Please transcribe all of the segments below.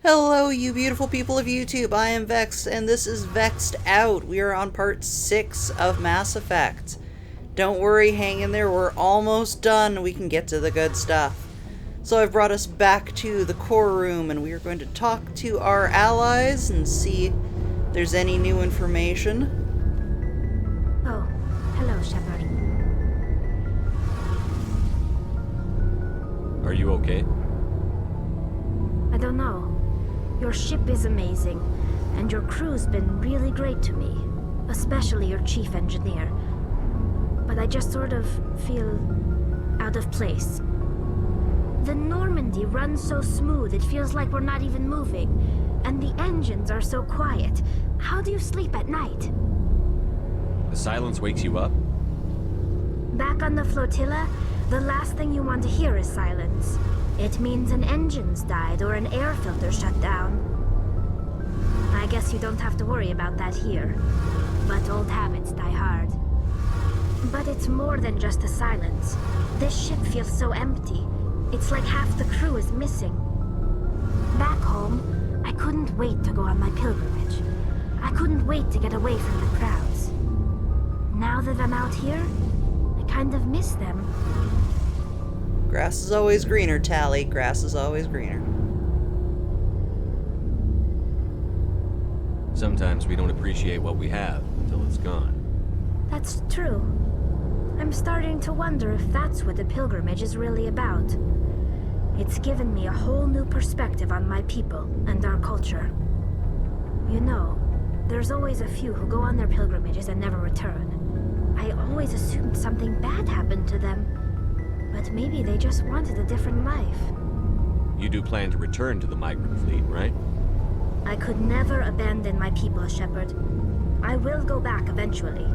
Hello, you beautiful people of YouTube. I am Vex, and this is Vexed Out. We are on part 6 of Mass Effect. Don't worry, hang in there. We're almost done. We can get to the good stuff. So I've brought us back to the core room, and we are going to talk to our allies and see if there's any new information. Oh, hello, Shepard. Are you okay? I don't know. Your ship is amazing, and your crew's been really great to me, especially your chief engineer. But I just sort of feel out of place. The Normandy runs so smooth it feels like we're not even moving, and the engines are so quiet. How do you sleep at night? The silence wakes you up? Back on the flotilla, the last thing you want to hear is silence. It means an engine's died or an air filter shut down. I guess you don't have to worry about that here. But old habits die hard. But it's more than just the silence. This ship feels so empty. It's like half the crew is missing. Back home, I couldn't wait to go on my pilgrimage. I couldn't wait to get away from the crowds. Now that I'm out here, I kind of miss them. Grass is always greener, Tally. Grass is always greener. Sometimes we don't appreciate what we have until it's gone. That's true. I'm starting to wonder if that's what the pilgrimage is really about. It's given me a whole new perspective on my people and our culture. You know, there's always a few who go on their pilgrimages and never return. I always assumed something bad happened to them. But maybe they just wanted a different life. You do plan to return to the migrant fleet, right? I could never abandon my people, Shepard. I will go back eventually.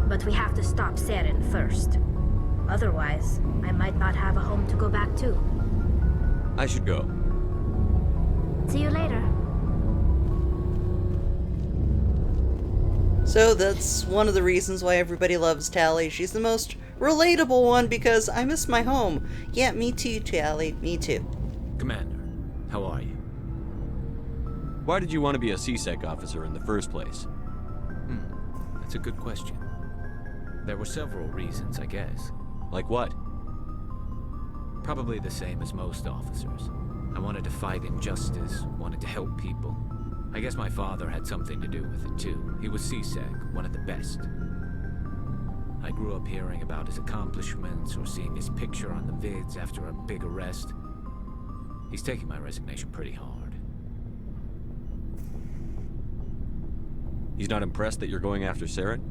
But we have to stop Saren first. Otherwise, I might not have a home to go back to. I should go. See you later. So that's one of the reasons why everybody loves Tally. She's the most relatable one because I miss my home. Yeah, me too, Tally. Me too. Commander, how are you? Why did you want to be a CSEC officer in the first place? That's a good question. There were several reasons, I guess. Like what? Probably the same as most officers. I wanted to fight injustice, wanted to help people. I guess my father had something to do with it too. He was CSEC, one of the best. I grew up hearing about his accomplishments or seeing his picture on the vids after a big arrest. He's taking my resignation pretty hard. He's not impressed that you're going after Saren?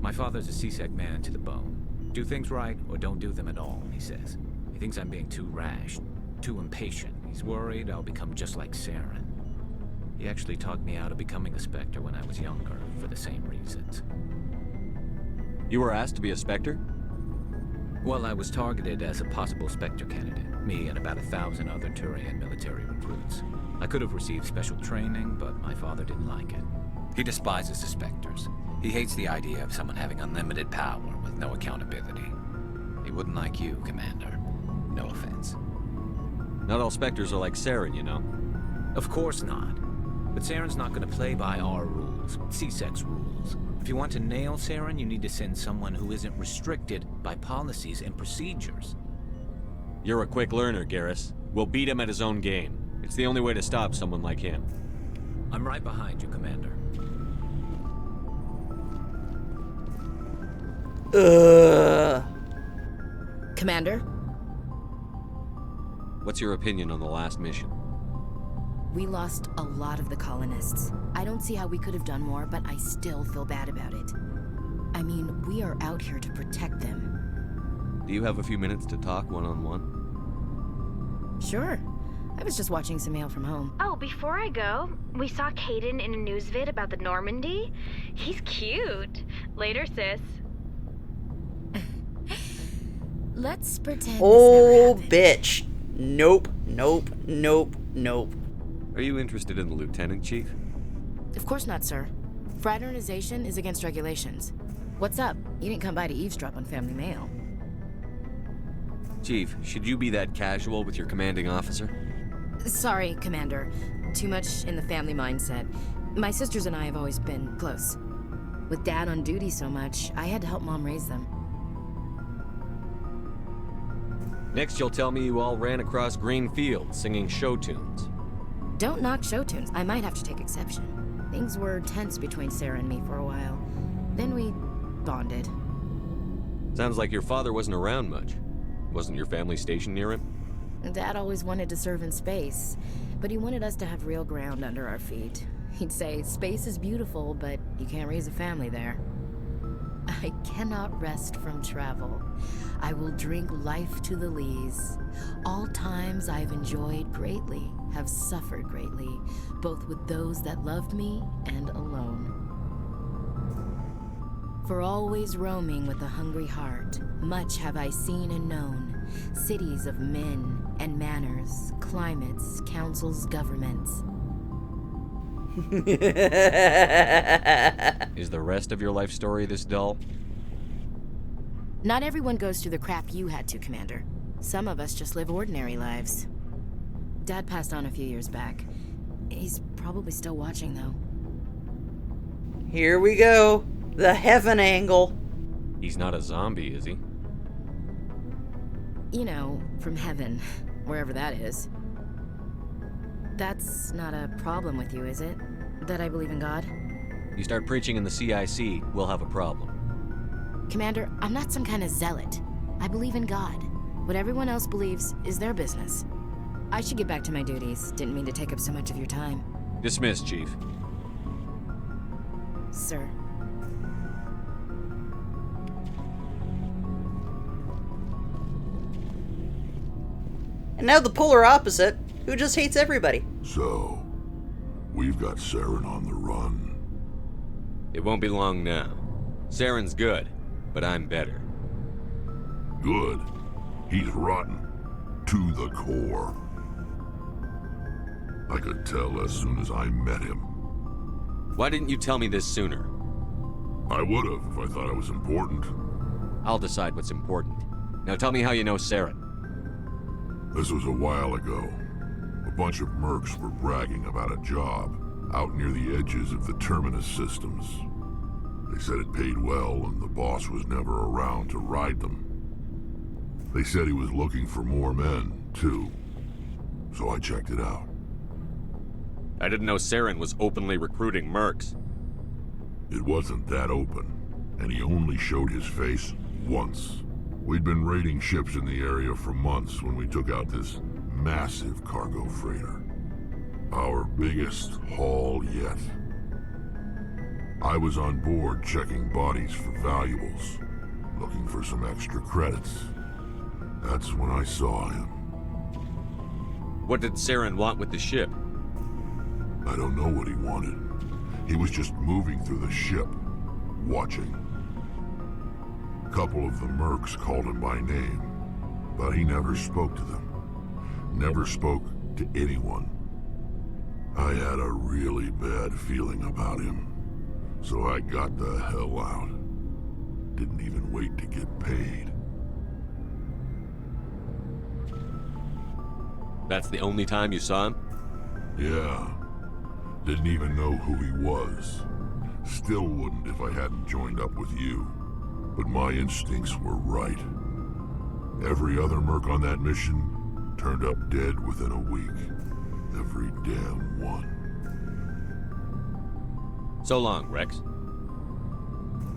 My father's a CSEC man to the bone. Do things right or don't do them at all, he says. He thinks I'm being too rash, too impatient. He's worried I'll become just like Saren. He actually talked me out of becoming a Spectre when I was younger, for the same reasons. You were asked to be a Spectre? Well, I was targeted as a possible Spectre candidate, me and about 1,000 other Turian military recruits. I could have received special training, but my father didn't like it. He despises the Spectres. He hates the idea of someone having unlimited power with no accountability. He wouldn't like you, Commander. No offense. Not all Spectres are like Saren, you know. Of course not. But Saren's not going to play by our rules, CSEC's rules. If you want to nail Saren, you need to send someone who isn't restricted by policies and procedures. You're a quick learner, Garrus. We'll beat him at his own game. It's the only way to stop someone like him. I'm right behind you, Commander. Commander? What's your opinion on the last mission? We lost a lot of the colonists. I don't see how we could have done more, but I still feel bad about it. I mean, we are out here to protect them. Do you have a few minutes to talk one-on-one? Sure. I was just watching some mail from home. Oh, before I go, we saw Caden in a news vid about the Normandy. He's cute. Later, sis. Let's pretend Oh, this never happened. bitch. Nope, nope, nope, nope. Are you interested in the Lieutenant, Chief? Of course not, sir. Fraternization is against regulations. What's up? You didn't come by to eavesdrop on family mail. Chief, should you be that casual with your commanding officer? Sorry, Commander. Too much in the family mindset. My sisters and I have always been close. With Dad on duty so much, I had to help Mom raise them. Next, you'll tell me you all ran across green fields singing show tunes. Don't knock show tunes. I might have to take exception. Things were tense between Sarah and me for a while. Then we bonded. Sounds like your father wasn't around much. Wasn't your family stationed near him? Dad always wanted to serve in space, but he wanted us to have real ground under our feet. He'd say, space is beautiful, but you can't raise a family there. I cannot rest from travel. I will drink life to the lees. All times I've enjoyed greatly, have suffered greatly, both with those that loved me and alone. For always roaming with a hungry heart, much have I seen and known, cities of men and manners, climates, councils, governments. Is the rest of your life story this dull? Not everyone goes through the crap you had to, Commander. Some of us just live ordinary lives. Dad passed on a few years back. He's probably still watching, though. Here we go. The heaven angle. He's not a zombie, is he? You know, from heaven, wherever that is. That's not a problem with you, is it? That I believe in God? You start preaching in the CIC, we'll have a problem. Commander, I'm not some kind of zealot. I believe in God. What everyone else believes is their business. I should get back to my duties. Didn't mean to take up so much of your time. Dismissed, Chief. Sir. And now the polar opposite, who just hates everybody. So, we've got Saren on the run. It won't be long now. Saren's good, but I'm better. Good. He's rotten. To the core. I could tell as soon as I met him. Why didn't you tell me this sooner? I would've if I thought it was important. I'll decide what's important. Now tell me how you know Saren. This was a while ago. A bunch of mercs were bragging about a job out near the edges of the Terminus systems. They said it paid well and the boss was never around to ride them. They said he was looking for more men, too. So I checked it out. I didn't know Saren was openly recruiting mercs. It wasn't that open, and he only showed his face once. We'd been raiding ships in the area for months when we took out this massive cargo freighter. Our biggest haul yet. I was on board checking bodies for valuables, looking for some extra credits. That's when I saw him. What did Saren want with the ship? I don't know what he wanted. He was just moving through the ship, watching. A couple of the mercs called him by name, but he never spoke to them. Never spoke to anyone. I had a really bad feeling about him, so I got the hell out. Didn't even wait to get paid. That's the only time you saw him? Yeah. Didn't even know who he was. Still wouldn't if I hadn't joined up with you. But my instincts were right. Every other merc on that mission turned up dead within a week. Every damn one. So long, Rex.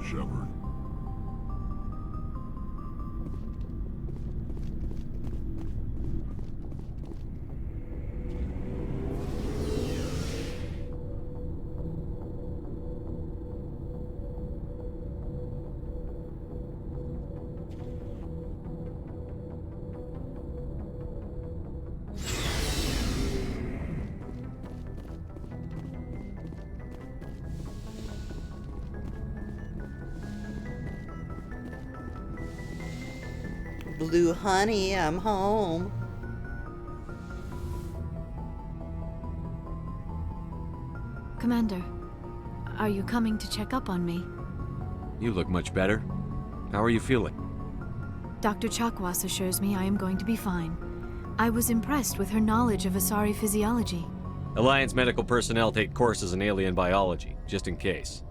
Shepard. Blue honey, I'm home. Commander, are you coming to check up on me? You look much better. How are you feeling? Dr. Chakwas assures me I am going to be fine. I was impressed with her knowledge of Asari physiology. Alliance medical personnel take courses in alien biology, just in case.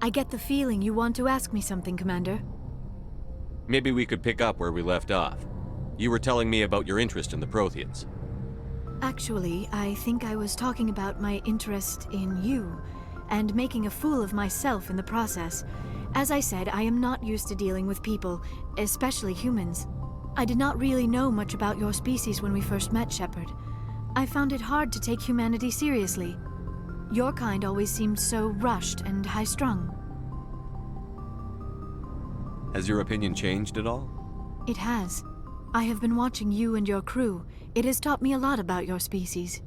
I get the feeling you want to ask me something, Commander. Maybe we could pick up where we left off. You were telling me about your interest in the Protheans. Actually, I think I was talking about my interest in you, and making a fool of myself in the process. As I said, I am not used to dealing with people, especially humans. I did not really know much about your species when we first met, Shepard. I found it hard to take humanity seriously. Your kind always seemed so rushed and high-strung. Has your opinion changed at all? It has. I have been watching you and your crew. It has taught me a lot about your species.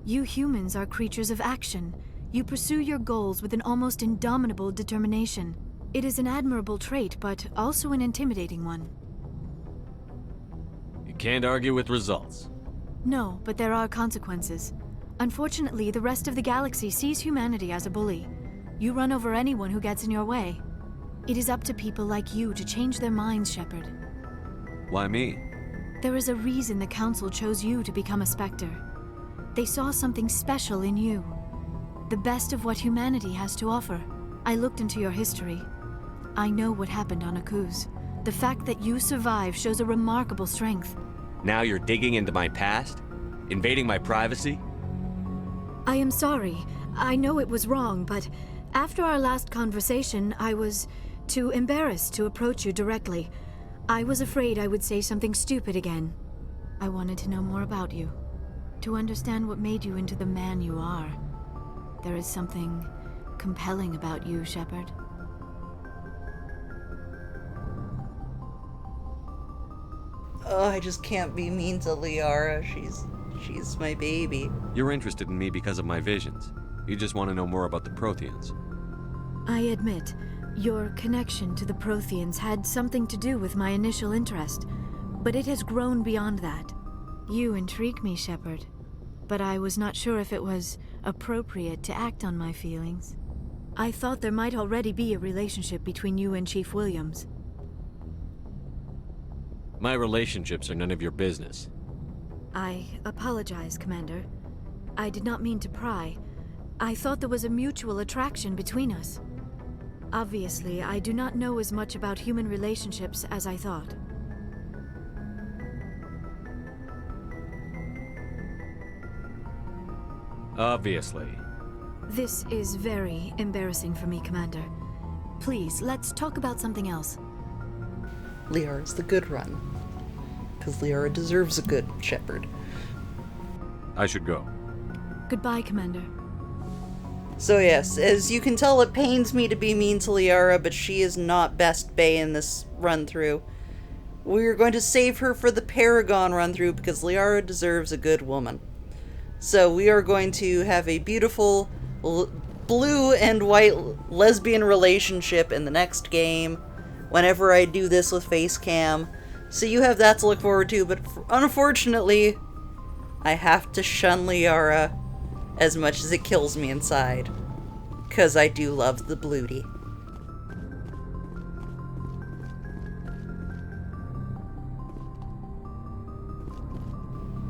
You humans are creatures of action. You pursue your goals with an almost indomitable determination. It is an admirable trait, but also an intimidating one. You can't argue with results. No, but there are consequences. Unfortunately, the rest of the galaxy sees humanity as a bully. You run over anyone who gets in your way. It is up to people like you to change their minds, Shepard. Why me? There is a reason the Council chose you to become a Spectre. They saw something special in you. The best of what humanity has to offer. I looked into your history. I know what happened on Akuz. The fact that you survived shows a remarkable strength. Now you're digging into my past? Invading my privacy? I am sorry. I know it was wrong, but after our last conversation, I was too embarrassed to approach you directly. I was afraid I would say something stupid again. I wanted to know more about you, to understand what made you into the man you are. There is something compelling about you, Shepard. Oh, I just can't be mean to Liara. She's my baby. You're interested in me because of my visions. You just want to know more about the Protheans. I admit, your connection to the Protheans had something to do with my initial interest, but it has grown beyond that. You intrigue me, Shepard, but I was not sure if it was appropriate to act on my feelings. I thought there might already be a relationship between you and Chief Williams. My relationships are none of your business. I apologize, Commander. I did not mean to pry. I thought there was a mutual attraction between us. Obviously, I do not know as much about human relationships as I thought. Obviously. This is very embarrassing for me, Commander. Please, let's talk about something else. Liara's the good run. Because Liara deserves a good shepherd. I should go. Goodbye, Commander. So yes, as you can tell, it pains me to be mean to Liara, but she is not best Bae in this run-through. We're going to save her for the Paragon run-through because Liara deserves a good woman. So we are going to have a beautiful blue and white lesbian relationship in the next game whenever I do this with Facecam. So you have that to look forward to, but unfortunately, I have to shun Liara as much as it kills me inside. Because I do love the Bluty.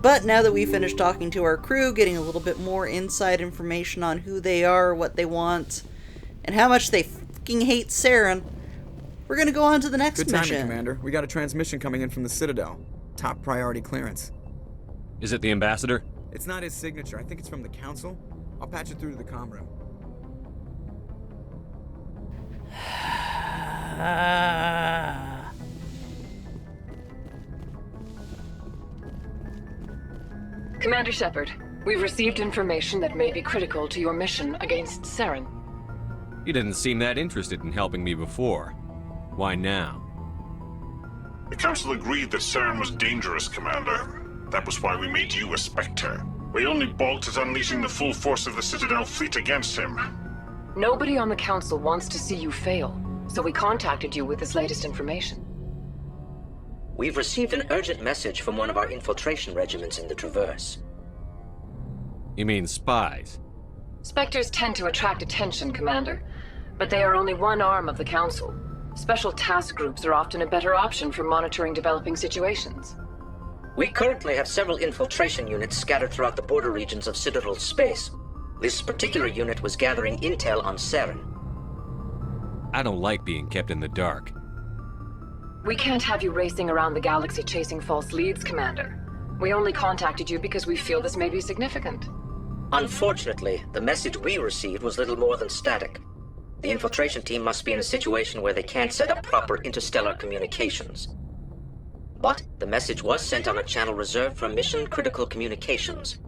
But now that we finished talking to our crew, getting a little bit more inside information on who they are, what they want, and how much they fucking hate Saren, we're gonna go on to the next Good mission. timing, Commander. We got a transmission coming in from the Citadel. Top priority clearance. Is it the ambassador? It's not his signature. I think it's from the Council. I'll patch it through to the comm room. Commander Shepard, we've received information that may be critical to your mission against Saren. You didn't seem that interested in helping me before. Why now? The Council agreed that Saren was dangerous, Commander. That was why we made you a Spectre. We only balked at unleashing the full force of the Citadel fleet against him. Nobody on the Council wants to see you fail, so we contacted you with this latest information. We've received an urgent message from one of our infiltration regiments in the Traverse. You mean spies? Spectres tend to attract attention, Commander, but they are only one arm of the Council. Special task groups are often a better option for monitoring developing situations. We currently have several infiltration units scattered throughout the border regions of Citadel space. This particular unit was gathering intel on Saren. I don't like being kept in the dark. We can't have you racing around the galaxy chasing false leads, Commander. We only contacted you because we feel this may be significant. Unfortunately, the message we received was little more than static. The infiltration team must be in a situation where they can't set up proper interstellar communications. But the message was sent on a channel reserved for mission-critical communications.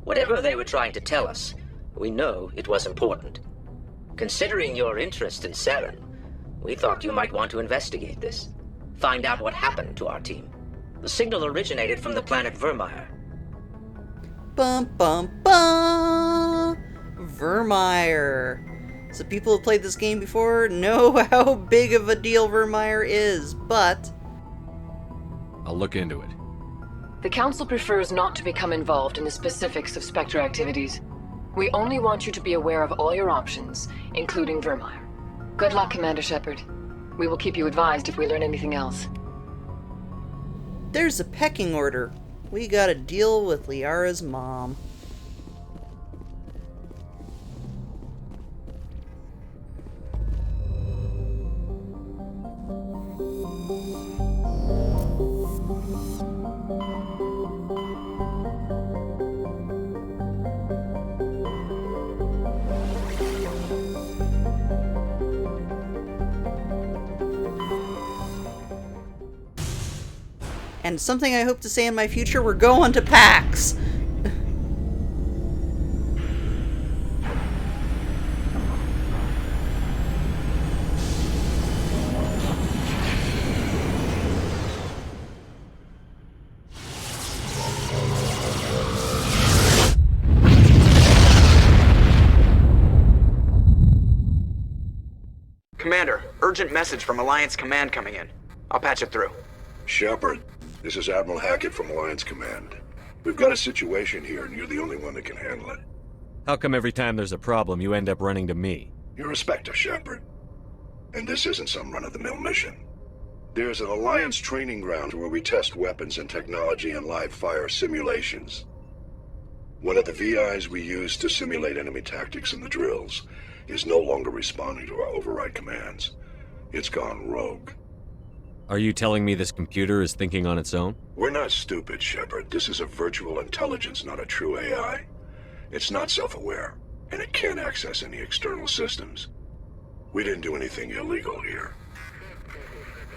Whatever they were trying to tell us, we know it was important. Considering your interest in Saren, we thought you might want to investigate this. Find out what happened to our team. The signal originated from the planet Vermeer. Bum bum bum! Vermeer. So people who played this game before know how big of a deal Vermeer is, but... I'll look into it. The Council prefers not to become involved in the specifics of Spectre activities. We only want you to be aware of all your options, including Vermeer. Good luck, Commander Shepard. We will keep you advised if we learn anything else. There's a pecking order. We gotta deal with Liara's mom. And something I hope to say in my future, we're going to PAX! Commander, urgent message from Alliance Command coming in. I'll patch it through. Shepard, this is Admiral Hackett from Alliance Command. We've got a situation here, and you're the only one that can handle it. How come every time there's a problem, you end up running to me? You're a Spectre, Shepard. And this isn't some run-of-the-mill mission. There's an Alliance training ground where we test weapons and technology in live-fire simulations. One of the VIs we use to simulate enemy tactics in the drills is no longer responding to our override commands. It's gone rogue. Are you telling me this computer is thinking on its own? We're not stupid, Shepard. This is a virtual intelligence, not a true AI. It's not self-aware, and it can't access any external systems. We didn't do anything illegal here.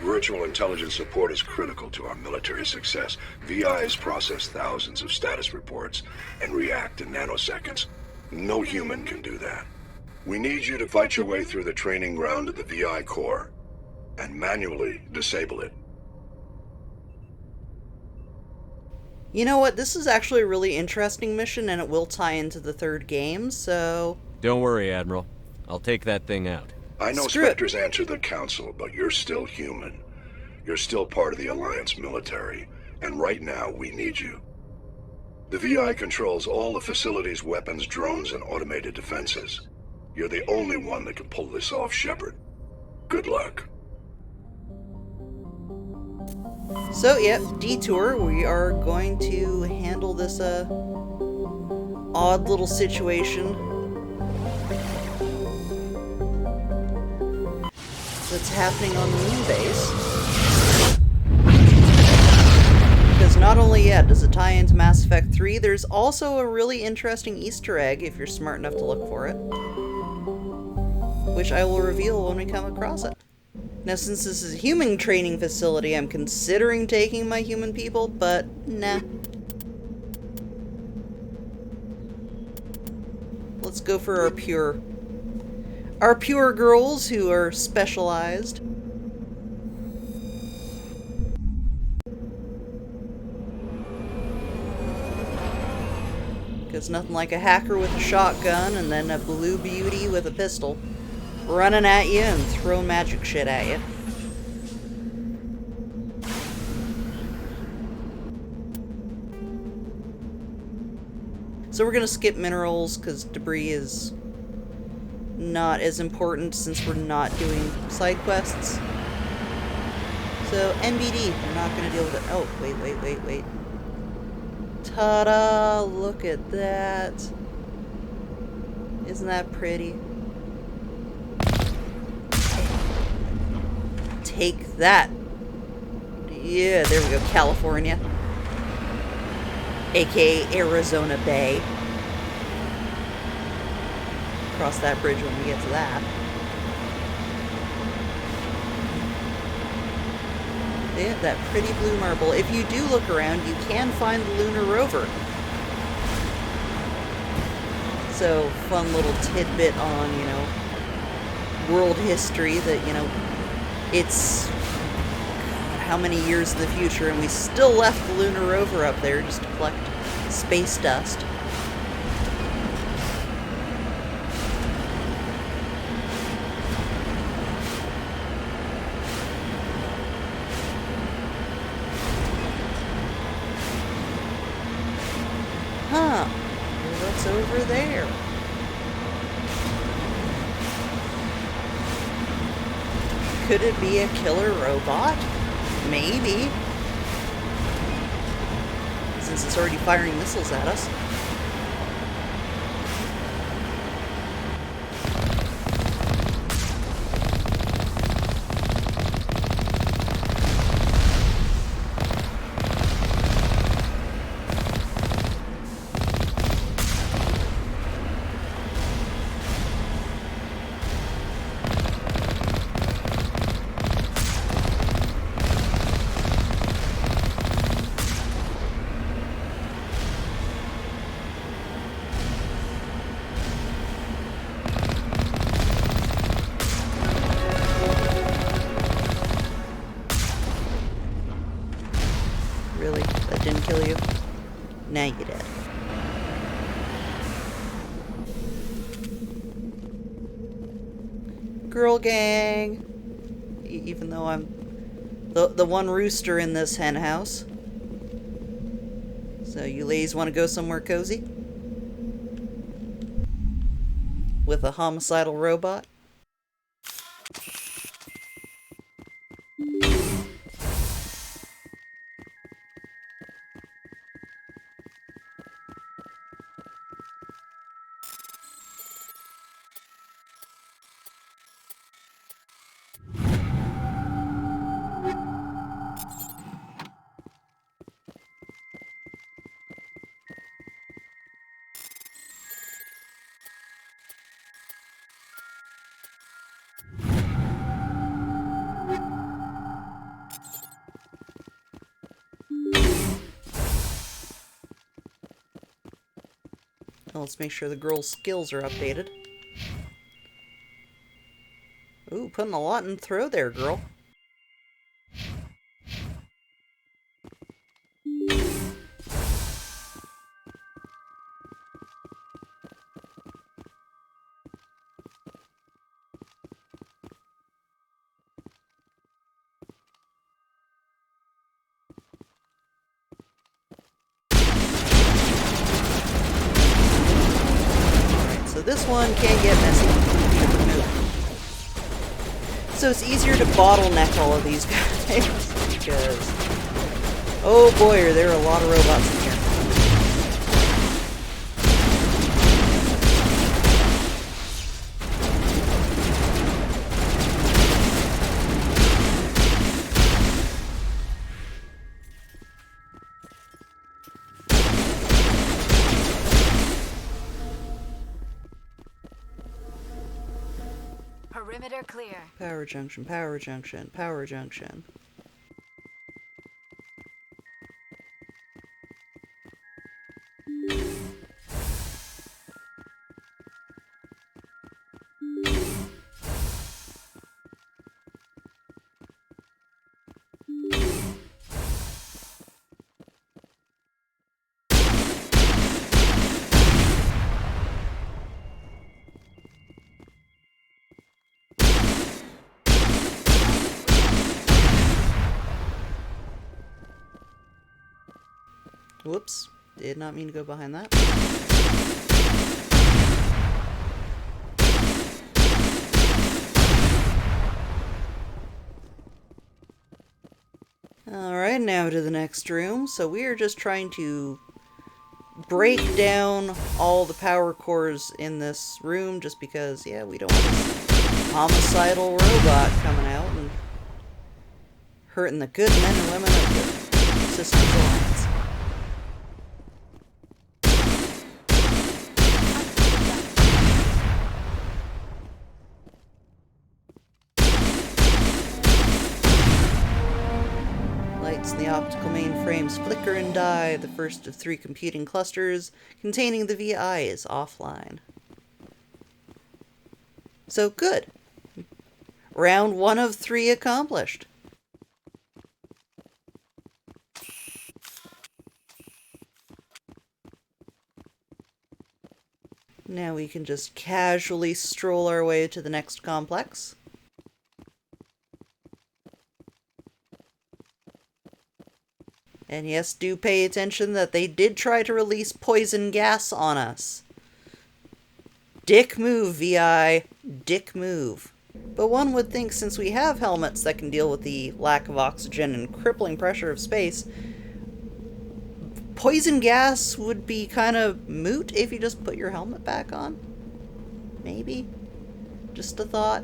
Virtual intelligence support is critical to our military success. VIs process thousands of status reports and react in nanoseconds. No human can do that. We need you to fight your way through the training ground of the VI core and manually disable it. You know what? This is actually a really interesting mission, and it will tie into the third game, so... Don't worry, Admiral. I'll take that thing out. I know Screw it. Spectres answer the Council, but you're still human. You're still part of the Alliance military, and right now we need you. The VI controls all the facility's weapons, drones, and automated defenses. You're the only one that can pull this off, Shepard. Good luck. So, yep, detour. We are going to handle this, odd little situation that's happening on the moon base. Because not only, does it tie into Mass Effect 3, there's also a really interesting Easter egg, if you're smart enough to look for it, which I will reveal when we come across it. Now, since this is a human training facility, I'm considering taking my human people, but nah. Let's go for our pure girls who are specialized. Because nothing like a hacker with a shotgun and then a blue beauty with a pistol running at you and throwing magic shit at you. So we're gonna skip minerals because debris is not as important since we're not doing side quests. So NBD, we're not gonna deal with it. Oh, wait. Ta-da! Look at that. Isn't that pretty? Take that. Yeah, there we go. California. AKA Arizona Bay. Cross that bridge when we get to that. Yeah, that pretty blue marble. If you do look around, you can find the lunar rover. So, fun little tidbit on, you know, world history that, you know, it's how many years in the future, and we still left the lunar rover up there just to collect space dust. Huh. What's over there? Could it be a killer robot? Maybe. Since it's already firing missiles at us. Really? That didn't kill you? Now you're dead. Girl gang! Even though I'm the one rooster in this hen house. So you ladies want to go somewhere cozy? With a homicidal robot? Well, let's make sure the girl's skills are updated. Ooh, putting a lot in throw there, girl. So this one can get messy. So it's easier to bottleneck all of these guys because, oh boy, are there a lot of robots in here. Perimeter clear. Power junction, power junction, power junction. Whoops. Did not mean to go behind that. Alright, now to the next room. So we are just trying to break down all the power cores in this room just because, yeah, we don't want this homicidal robot coming out and hurting the good men and women of the Systems Alliance. Lights in the optical mainframes flicker and die. The first of 3 computing clusters containing the VI is offline. So good. Round 1 of 3 accomplished. Now we can just casually stroll our way to the next complex. And yes, do pay attention that they did try to release poison gas on us. Dick move, VI. Dick move. But one would think since we have helmets that can deal with the lack of oxygen and crippling pressure of space, poison gas would be kind of moot if you just put your helmet back on. Maybe. Just a thought.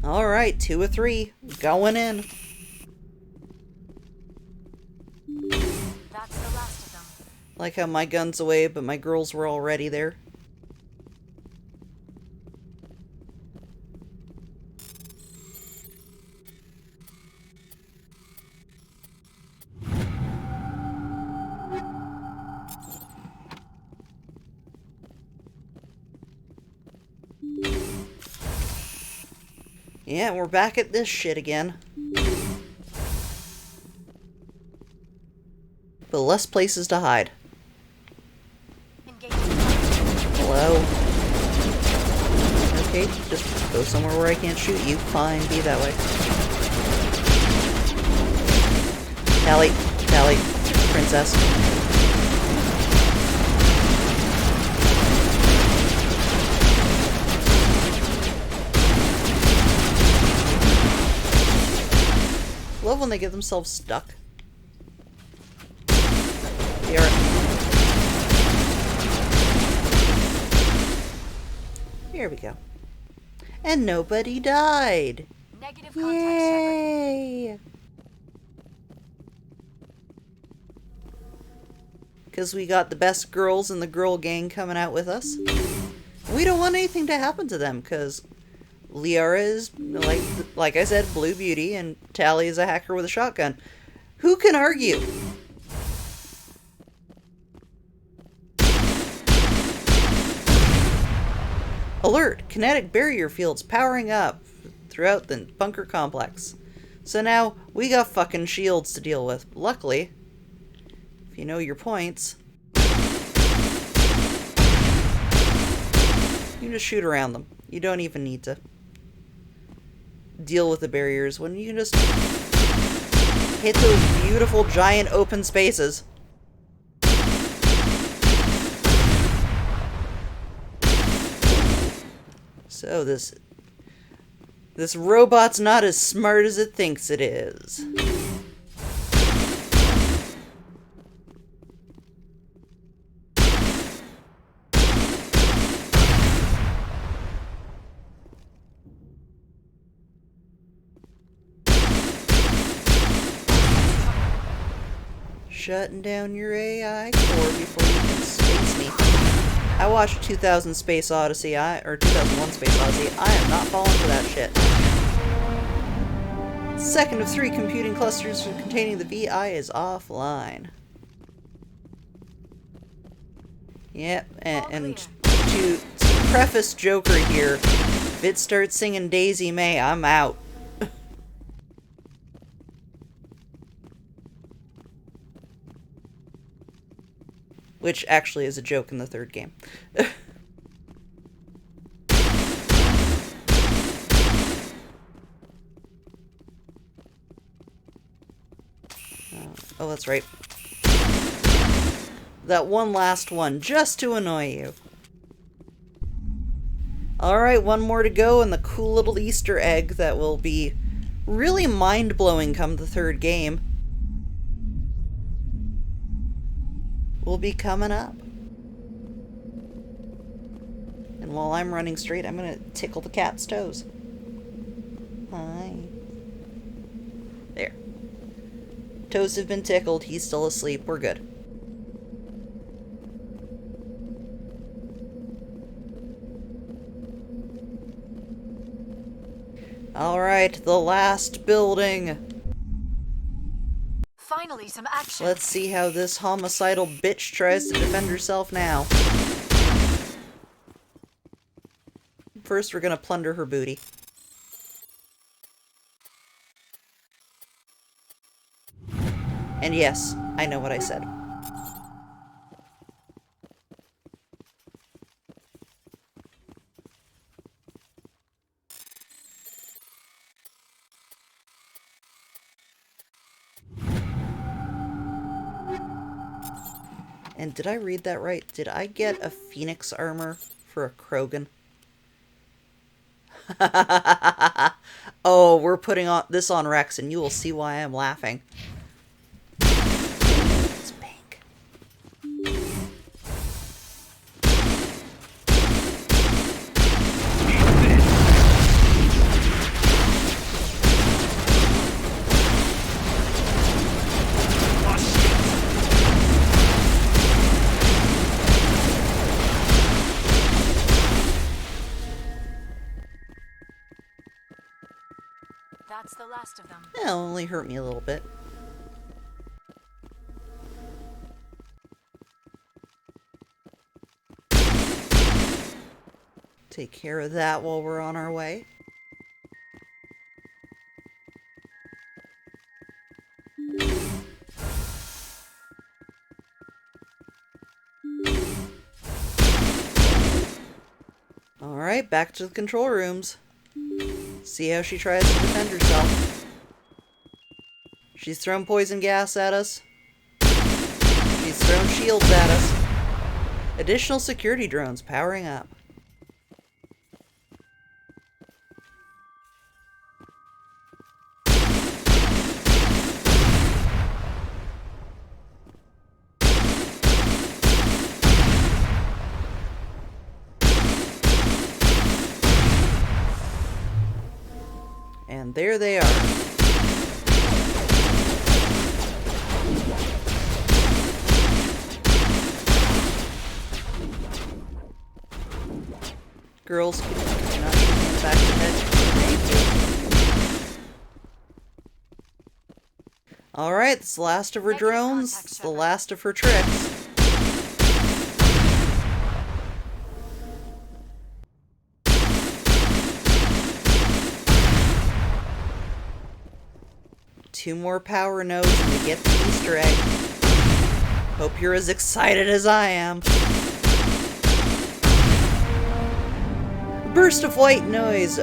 Alright, 2 of 3. Going in. That's the last of them. Like how my gun's away, but my girls were already there. Yeah, we're back at this shit again. But less places to hide. Hello? Okay, just go somewhere where I can't shoot you. Fine, be that way. Tally, Tally, princess. Love when they get themselves stuck. Here. Here we go. And nobody died. Negative contact, Yay! Because we got the best girls in the girl gang coming out with us. We don't want anything to happen to them because Liara is, like I said, Blue Beauty, and Tally is a hacker with a shotgun. Who can argue? Alert! Kinetic barrier fields powering up throughout the bunker complex. So now, we got fucking shields to deal with. Luckily, if you know your points, you can just shoot around them. You don't even need to deal with the barriers when you can just hit those beautiful giant open spaces. So this robot's not as smart as it thinks it is. Shutting down your AI core before you can space me. I watched 2001 Space Odyssey. I am not falling for that shit. Second of 3 computing clusters containing the VI is offline. Yep, and to preface Joker here, if it starts singing Daisy May, I'm out. Which actually is a joke in the 3rd game. Oh, that's right. That one last one, just to annoy you. Alright, one more to go, and the cool little Easter egg that will be really mind-blowing come the third game will be coming up. And while I'm running straight, I'm gonna tickle the cat's toes. Hi. There. Toes have been tickled. He's still asleep. We're good. Alright, the last building. Finally, some action. Let's see how this homicidal bitch tries to defend herself now. First, we're gonna plunder her booty. And yes, I know what I said. And did I read that right? Did I get a phoenix armor for a Krogan? Oh, we're putting this on Rex, and you will see why I'm laughing. It's pink. That's the last of them. It'll only hurt me a little bit. Take care of that while we're on our way. Alright, back to the control rooms. See how she tries to defend herself. She's thrown poison gas at us. She's thrown shields at us. Additional security drones powering up. And there they are. Girls, can you not shoot me in the back of the head? Thank you. Alright, it's the last of her drones. It's the last of her tricks. Two more power nodes and we get the Easter egg. Hope you're as excited as I am. Burst of white noise.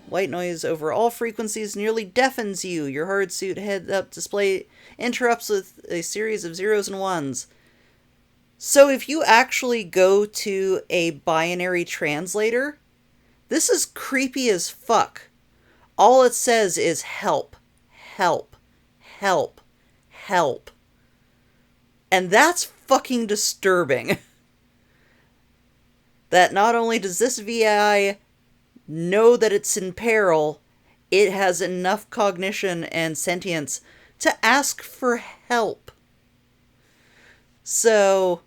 White noise over all frequencies nearly deafens you. Your hard suit head-up display interrupts with a series of zeros and ones. So if you actually go to a binary translator, this is creepy as fuck. All it says is help. Help, help, help. And that's fucking disturbing. That not only does this VI know that it's in peril, it has enough cognition and sentience to ask for help. So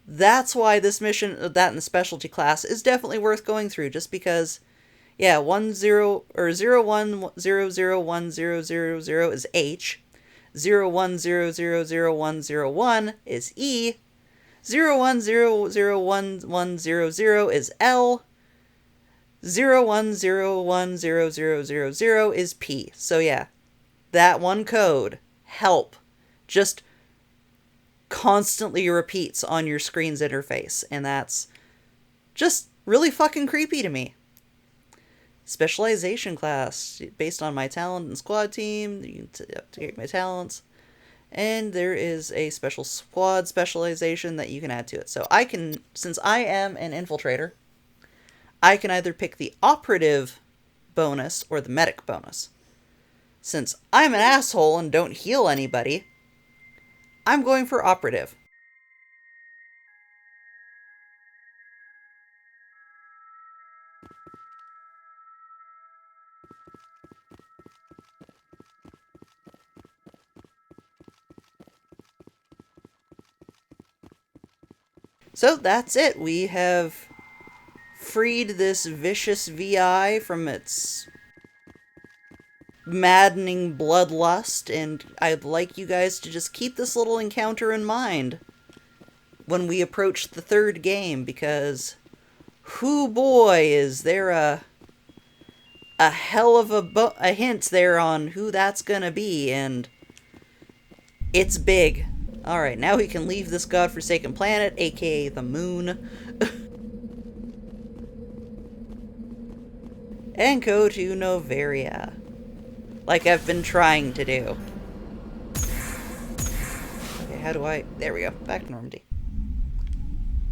that's why this mission, that in the specialty class, is definitely worth going through, just because. Yeah, 01001000 is H, 01000101 is E, 01001100 is L, 01010000 is P. So yeah, that one code, help, just constantly repeats on your screen's interface, and that's just really fucking creepy to me. Specialization class, based on my talent and squad team, you can update my talents, and there is a special squad specialization that you can add to it. So I can, since I am an infiltrator, I can either pick the operative bonus or the medic bonus. Since I'm an asshole and don't heal anybody, I'm going for operative. So that's it. We have freed this vicious VI from its maddening bloodlust, and I'd like you guys to just keep this little encounter in mind when we approach the third game, because hoo boy, is there a hell of a hint there on who that's gonna be, and it's big. Alright, now we can leave this godforsaken planet, aka the moon, and go to Noveria, like I've been trying to do. Okay, how do I... There we go, back to Normandy.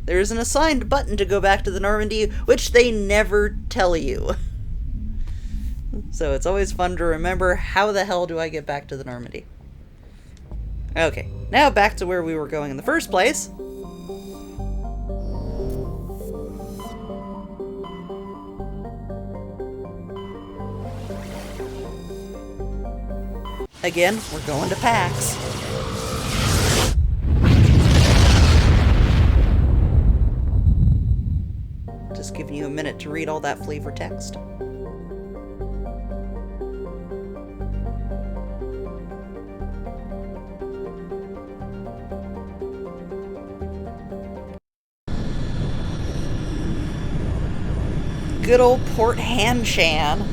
There is an assigned button to go back to the Normandy, which they never tell you. So it's always fun to remember, how the hell do I get back to the Normandy? Okay, now back to where we were going in the first place. Again, we're going to PAX. Just giving you a minute to read all that flavor text. Good old Port Hanshan.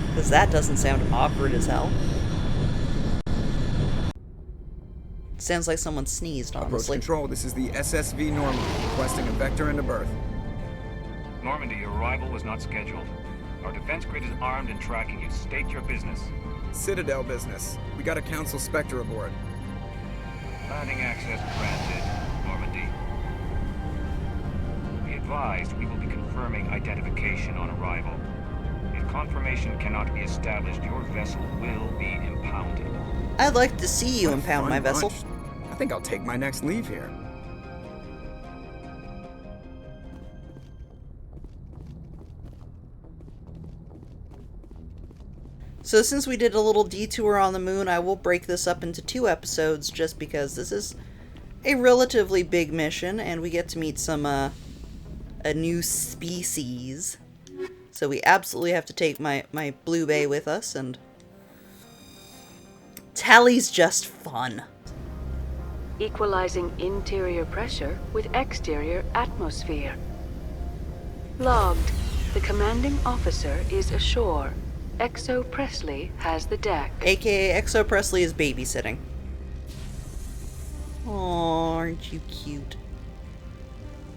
Because that doesn't sound awkward as hell. Sounds like someone sneezed, Approach honestly. control, this is the SSV Normandy, requesting a vector into berth. Normandy, your arrival was not scheduled. Our defense grid is armed and tracking you. State your business. Citadel business. We got a Council Spectre aboard. Landing access granted, Normandy. Be advised, we will be confirming identification on arrival. If confirmation cannot be established, your vessel will be impounded. I'd like to see you What a impound fun my vessel. bunch. I think I'll take my next leave here. So since we did a little detour on the moon, I will break this up into 2 episodes just because this is a relatively big mission and we get to meet some a new species. So we absolutely have to take my Blue Bay with us, and Tally's just fun. Equalizing interior pressure with exterior atmosphere. Logged. The commanding officer is ashore. Exo Presley has the deck. AKA Exo Presley is babysitting. Aw, aren't you cute?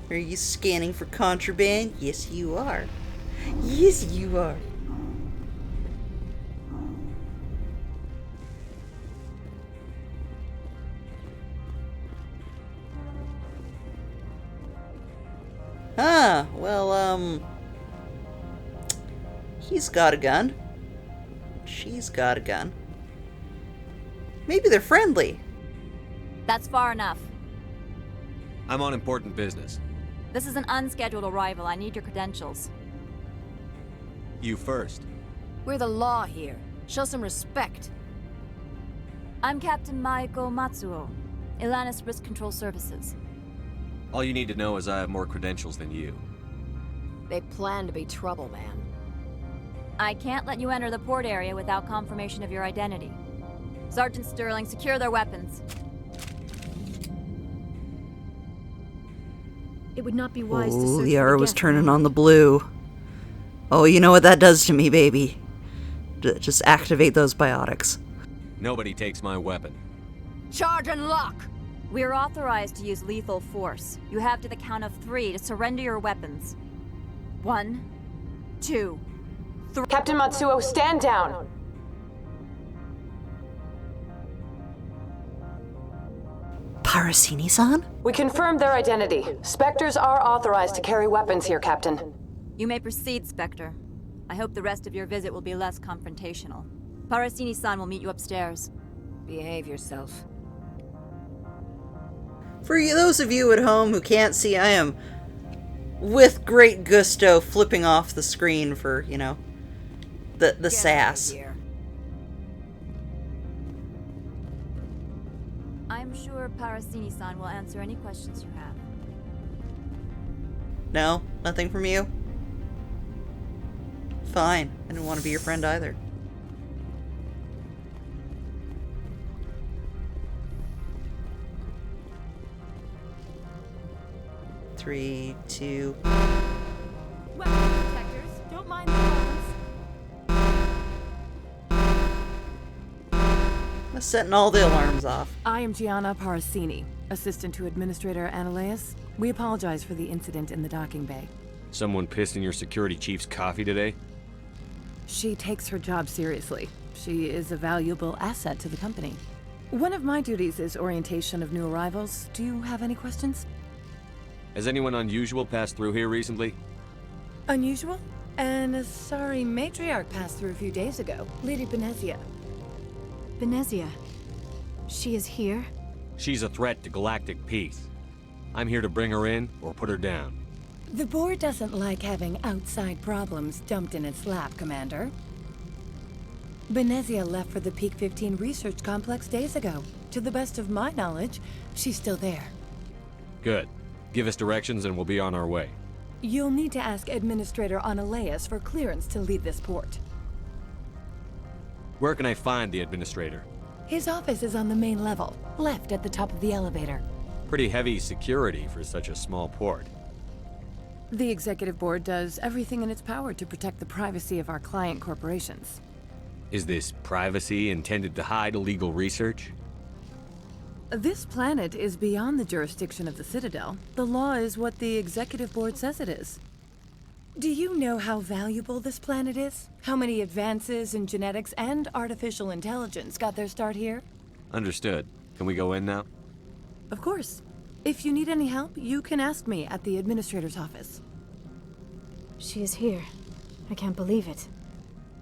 Are you scanning for contraband? Yes, you are. Yes, you are. Ah, well, he's got a gun. She's got a gun. Maybe they're friendly. That's far enough. I'm on important business. This is an unscheduled arrival. I need your credentials. You first. We're the law here. Show some respect. I'm Captain Maiko Matsuo, Ilanis Risk Control Services. All you need to know is I have more credentials than you. They plan to be trouble, man. I can't let you enter the port area without confirmation of your identity. Sergeant Sterling, secure their weapons. It would not be wise to Oh, search the for hour was guest turning room. on the blue. Oh, you know what that does to me, baby. Just activate those biotics. Nobody takes my weapon. Charge and lock! We're authorized to use lethal force. You have to the count of 3 to surrender your weapons. 1, 2, 3. Captain Matsuo, stand down! Parasini-san? We confirmed their identity. Spectres are authorized to carry weapons here, Captain. You may proceed, Spectre. I hope the rest of your visit will be less confrontational. Parasini-san will meet you upstairs. Behave yourself. For those of you at home who can't see, I am with great gusto flipping off the screen for, you know, the sass. I'm sure Parasini-san will answer any questions you have. No? Nothing from you? Fine. I didn't want to be your friend either. Three, two... Weapon protectors, don't mind the I'm setting all the alarms off. I am Gianna Parasini, assistant to Administrator Ananias. We apologize for the incident in the docking bay. Someone pissed in your security chief's coffee today? She takes her job seriously. She is a valuable asset to the company. One of my duties is orientation of new arrivals. Do you have any questions? Has anyone unusual passed through here recently? Unusual? And a sorry matriarch passed through a few days ago. Lady Benezia. Benezia? She is here? She's a threat to galactic peace. I'm here to bring her in or put her down. The board doesn't like having outside problems dumped in its lap, Commander. Benezia left for the Peak 15 research complex days ago. To the best of my knowledge, she's still there. Good. Give us directions and we'll be on our way. You'll need to ask Administrator Ananias for clearance to leave this port. Where can I find the Administrator? His office is on the main level, left at the top of the elevator. Pretty heavy security for such a small port. The Executive Board does everything in its power to protect the privacy of our client corporations. Is this privacy intended to hide illegal research? This planet is beyond the jurisdiction of the Citadel. The law is what the Executive Board says it is. Do you know how valuable this planet is? How many advances in genetics and artificial intelligence got their start here? Understood. Can we go in now? Of course. If you need any help, you can ask me at the Administrator's office. She is here. I can't believe it.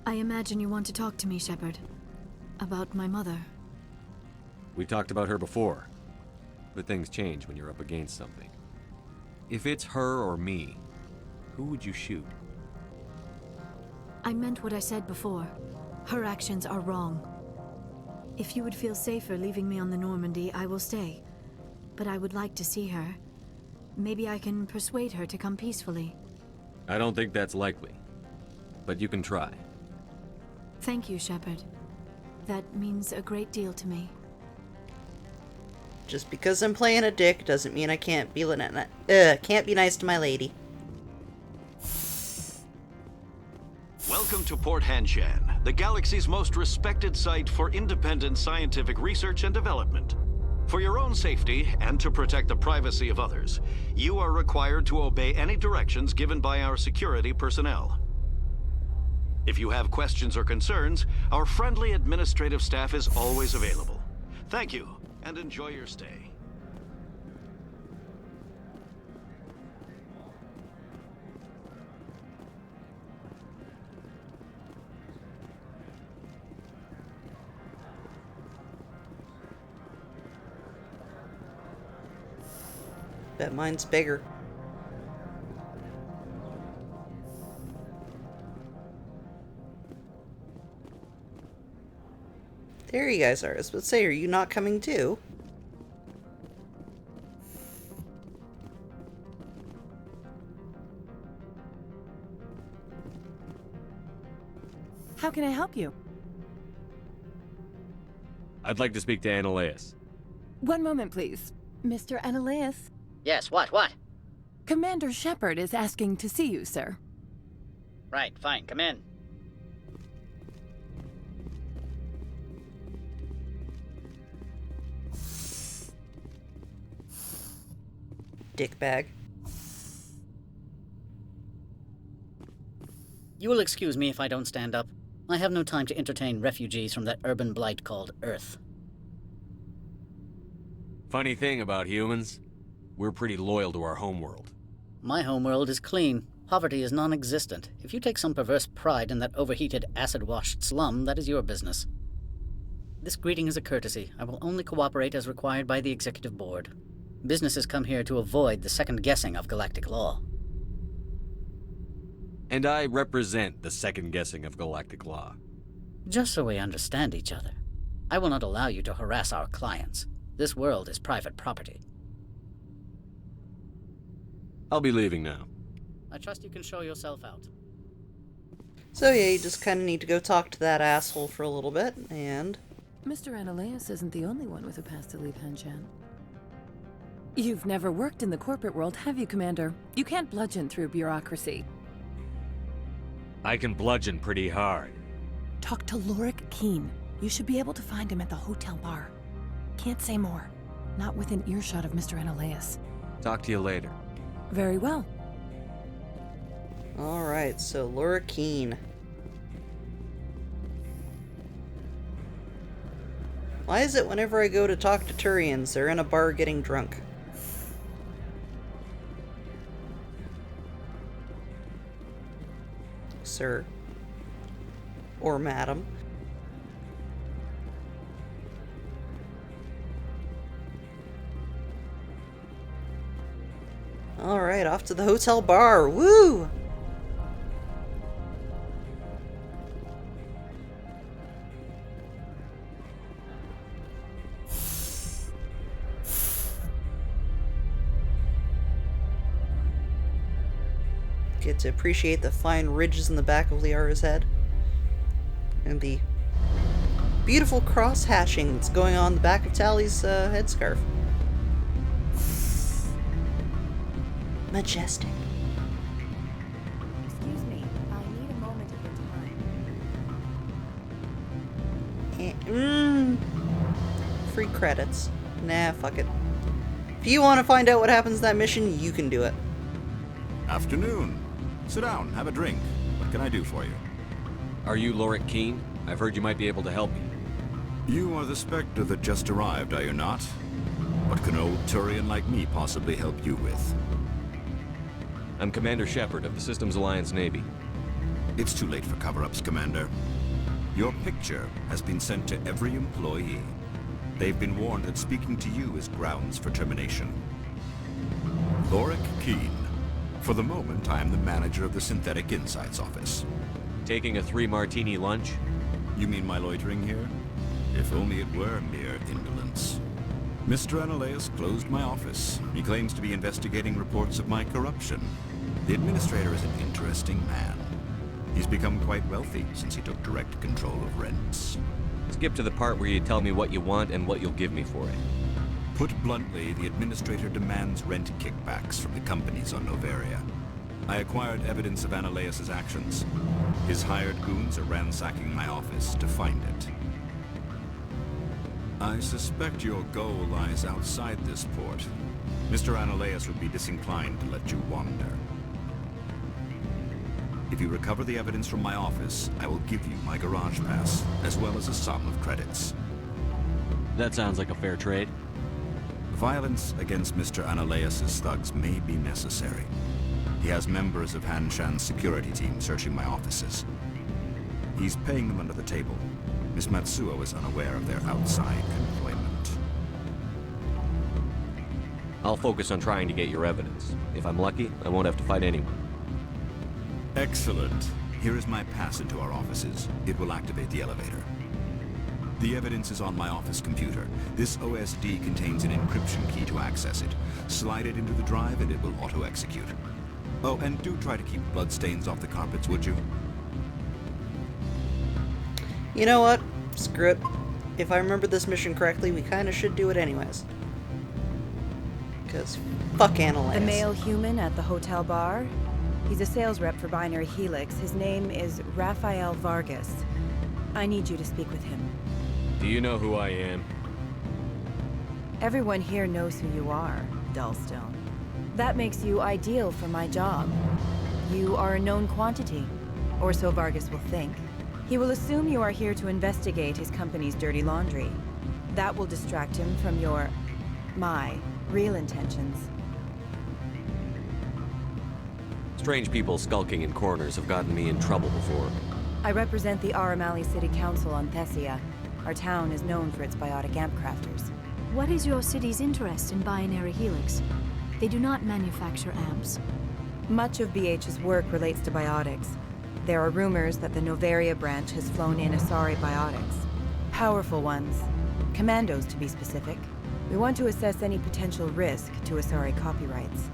I imagine you want to talk to me, Shepard. About my mother. We talked about her before. But things change when you're up against something. If it's her or me, who would you shoot? I meant what I said before. Her actions are wrong. If you would feel safer leaving me on the Normandy, I will stay. But I would like to see her. Maybe I can persuade her to come peacefully. I don't think that's likely. But you can try. Thank you, Shepard. That means a great deal to me. Just because I'm playing a dick doesn't mean I can't be can't be nice to my lady. Welcome to Port Hanshan, the galaxy's most respected site for independent scientific research and development. For your own safety and to protect the privacy of others, you are required to obey any directions given by our security personnel. If you have questions or concerns, our friendly administrative staff is always available. Thank you, and enjoy your stay. Bet mine's bigger. There you guys are. I was about to say, are you not coming too? How can I help you? I'd like to speak to Ananias. One moment, please. Mr. Ananias? Yes, what? Commander Shepard is asking to see you, sir. Right, fine, come in. Dickbag. You will excuse me if I don't stand up. I have no time to entertain refugees from that urban blight called Earth. Funny thing about humans, we're pretty loyal to our homeworld. My homeworld is clean. Poverty is non-existent. If you take some perverse pride in that overheated, acid-washed slum, that is your business. This greeting is a courtesy. I will only cooperate as required by the Executive Board. Businesses come here to avoid the second-guessing of galactic law. And I represent the second-guessing of galactic law. Just so we understand each other. I will not allow you to harass our clients. This world is private property. I'll be leaving now. I trust you can show yourself out. So yeah, you just kind of need to go talk to that asshole for a little bit, and... Mr. Analeas isn't the only one with a past to leave Hanshan. You've never worked in the corporate world, have you, Commander? You can't bludgeon through bureaucracy. I can bludgeon pretty hard. Talk to Lorik Keen. You should be able to find him at the hotel bar. Can't say more. Not within earshot of Mr. Analeas. Talk to you later. Very well. Alright, so Laura Keen. Why is it whenever I go to talk to Turians, they're in a bar getting drunk? Sir. Or madam. Alright, off to the hotel bar. Woo! Get to appreciate the fine ridges in the back of Liara's head. And the beautiful cross-hatching that's going on the back of Tally's headscarf. Majestic. Excuse me, I need a moment of your time. Free credits. Nah, fuck it. If you want to find out what happens in that mission, you can do it. Afternoon. Sit down, have a drink. What can I do for you? Are you Lorik Keen? I've heard you might be able to help me. You are the Spectre that just arrived, are you not? What can old Turian like me possibly help you with? I'm Commander Shepard of the Systems Alliance Navy. It's too late for cover-ups, Commander. Your picture has been sent to every employee. They've been warned that speaking to you is grounds for termination. Lorik Keen. For the moment, I am the manager of the Synthetic Insights Office. Taking a 3-martini lunch? You mean my loitering here? If only it were mere indolence. Mr. Analeas closed my office. He claims to be investigating reports of my corruption. The administrator is an interesting man. He's become quite wealthy since he took direct control of rents. Skip to the part where you tell me what you want and what you'll give me for it. Put bluntly, the administrator demands rent kickbacks from the companies on Noveria. I acquired evidence of Analeas' actions. His hired goons are ransacking my office to find it. I suspect your goal lies outside this port. Mr. Analeas would be disinclined to let you wander. If you recover the evidence from my office, I will give you my garage pass, as well as a sum of credits. That sounds like a fair trade. Violence against Mr. Analeas' thugs may be necessary. He has members of Hanshan's security team searching my offices. He's paying them under the table. Miss Matsuo is unaware of their outside employment. I'll focus on trying to get your evidence. If I'm lucky, I won't have to fight anyone. Excellent. Here is my pass into our offices. It will activate the elevator. The evidence is on my office computer. This OSD contains an encryption key to access it. Slide it into the drive and it will auto-execute. Oh, and do try to keep bloodstains off the carpets, would you? You know what? Screw it. If I remember this mission correctly, we kind of should do it anyways. Because fuck Analeas. The male human at the hotel bar? He's a sales rep for Binary Helix. His name is Rafael Vargas. I need you to speak with him. Do you know who I am? Everyone here knows who you are, Dullstone. That makes you ideal for my job. You are a known quantity, or so Vargas will think. He will assume you are here to investigate his company's dirty laundry. That will distract him from my real intentions. Strange people skulking in corners have gotten me in trouble before. I represent the Aramali City Council on Thessia. Our town is known for its biotic amp crafters. What is your city's interest in binary helix? They do not manufacture amps. Much of BH's work relates to biotics. There are rumors that the Noveria branch has flown in Asari biotics. Powerful ones. Commandos, to be specific. We want to assess any potential risk to Asari copyrights.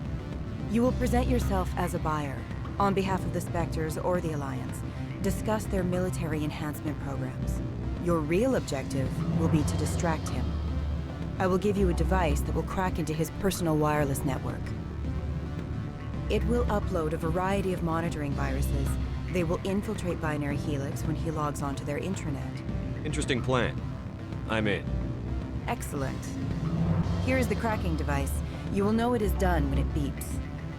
You will present yourself as a buyer, on behalf of the Spectres or the Alliance. Discuss their military enhancement programs. Your real objective will be to distract him. I will give you a device that will crack into his personal wireless network. It will upload a variety of monitoring viruses. They will infiltrate Binary Helix when he logs onto their intranet. Interesting plan. I'm in. Excellent. Here is the cracking device. You will know it is done when it beeps.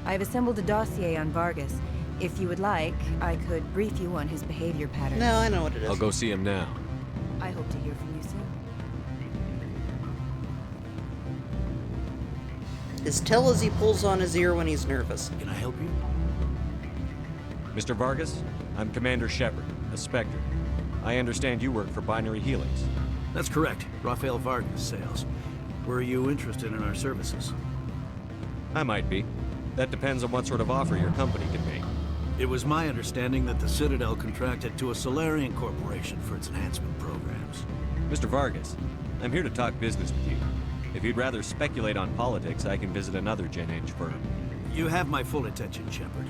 I have assembled a dossier on Vargas. If you would like, I could brief you on his behavior patterns. No, I know what it is. I'll go see him now. I hope to hear from you soon. As tell as he pulls on his ear when he's nervous. Can I help you? Mr. Vargas, I'm Commander Shepard, a Spectre. I understand you work for Binary Helix. That's correct. Rafael Vargas, sales. Were you interested in our services? I might be. That depends on what sort of offer your company can make. It was my understanding that the Citadel contracted to a Solarian corporation for its enhancement programs. Mr. Vargas, I'm here to talk business with you. If you'd rather speculate on politics, I can visit another Gen Age firm. You have my full attention, Shepard.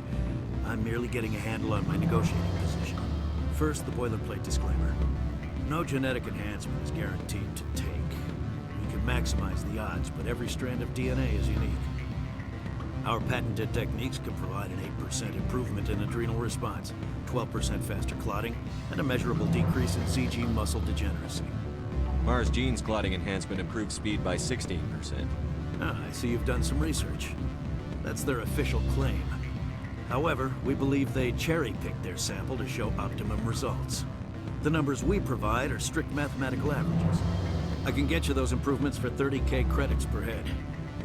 I'm merely getting a handle on my negotiating position. First, the boilerplate disclaimer. No genetic enhancement is guaranteed to take. We can maximize the odds, but every strand of DNA is unique. Our patented techniques can provide an 8% improvement in adrenal response, 12% faster clotting, and a measurable decrease in CG muscle degeneracy. Mars Gene's clotting enhancement improved speed by 16%. Ah, I see you've done some research. That's their official claim. However, we believe they cherry-picked their sample to show optimum results. The numbers we provide are strict mathematical averages. I can get you those improvements for 30K credits per head.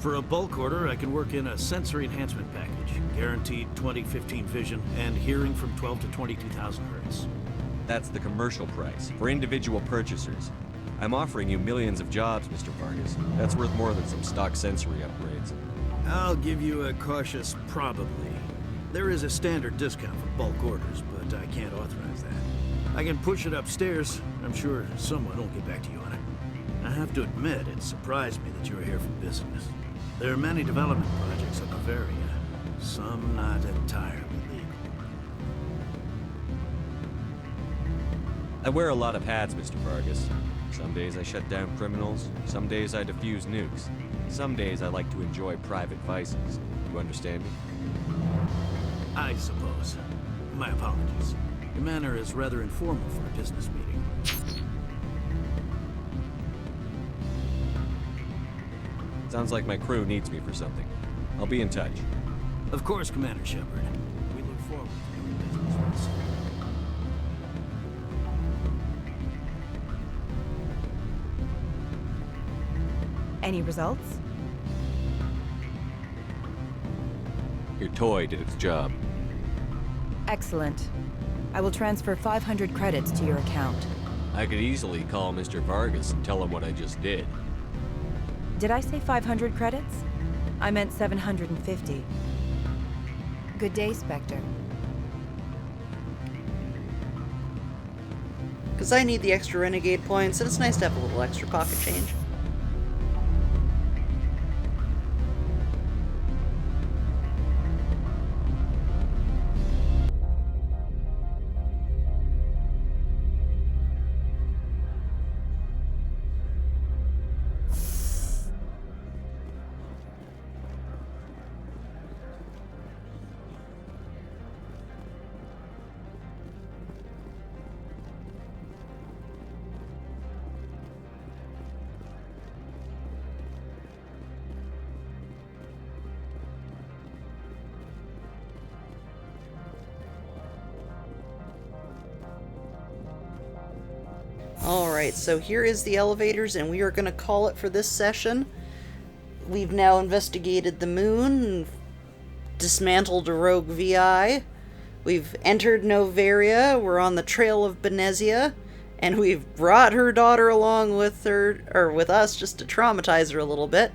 For a bulk order, I can work in a sensory enhancement package, guaranteed 20/15 vision, and hearing from 12 to 22,000 hertz. That's the commercial price, for individual purchasers. I'm offering you millions of jobs, Mr. Vargas. That's worth more than some stock sensory upgrades. I'll give you a cautious probably. There is a standard discount for bulk orders, but I can't authorize that. I can push it upstairs. I'm sure someone will get back to you on it. I have to admit, it surprised me that you're here for business. There are many development projects on Noveria, some not entirely legal. I wear a lot of hats, Mr. Vargas. Some days I shut down criminals, some days I defuse nukes. Some days I like to enjoy private vices. You understand me? I suppose. My apologies. Your manner is rather informal for a business meeting. Sounds like my crew needs me for something. I'll be in touch. Of course, Commander Shepard. We look forward to doing business with you. Any results? Your toy did its job. Excellent. I will transfer 500 credits to your account. I could easily call Mr. Vargas and tell him what I just did. Did I say 500 credits? I meant 750. Good day, Spectre. Because I need the extra renegade points, and it's nice to have a little extra pocket change. Alright, so here is the elevators, and we are going to call it for this session. We've now investigated the moon and dismantled a rogue VI. We've entered Noveria. We're on the trail of Benezia. And we've brought her daughter along with her, or with us, just to traumatize her a little bit.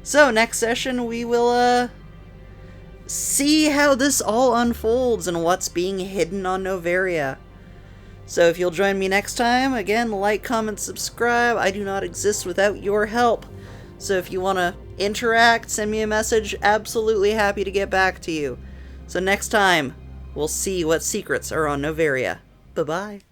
So next session we will see how this all unfolds and what's being hidden on Noveria. So if you'll join me next time, again, like, comment, subscribe. I do not exist without your help. So if you want to interact, send me a message, absolutely happy to get back to you. So next time, we'll see what secrets are on Noveria. Bye-bye.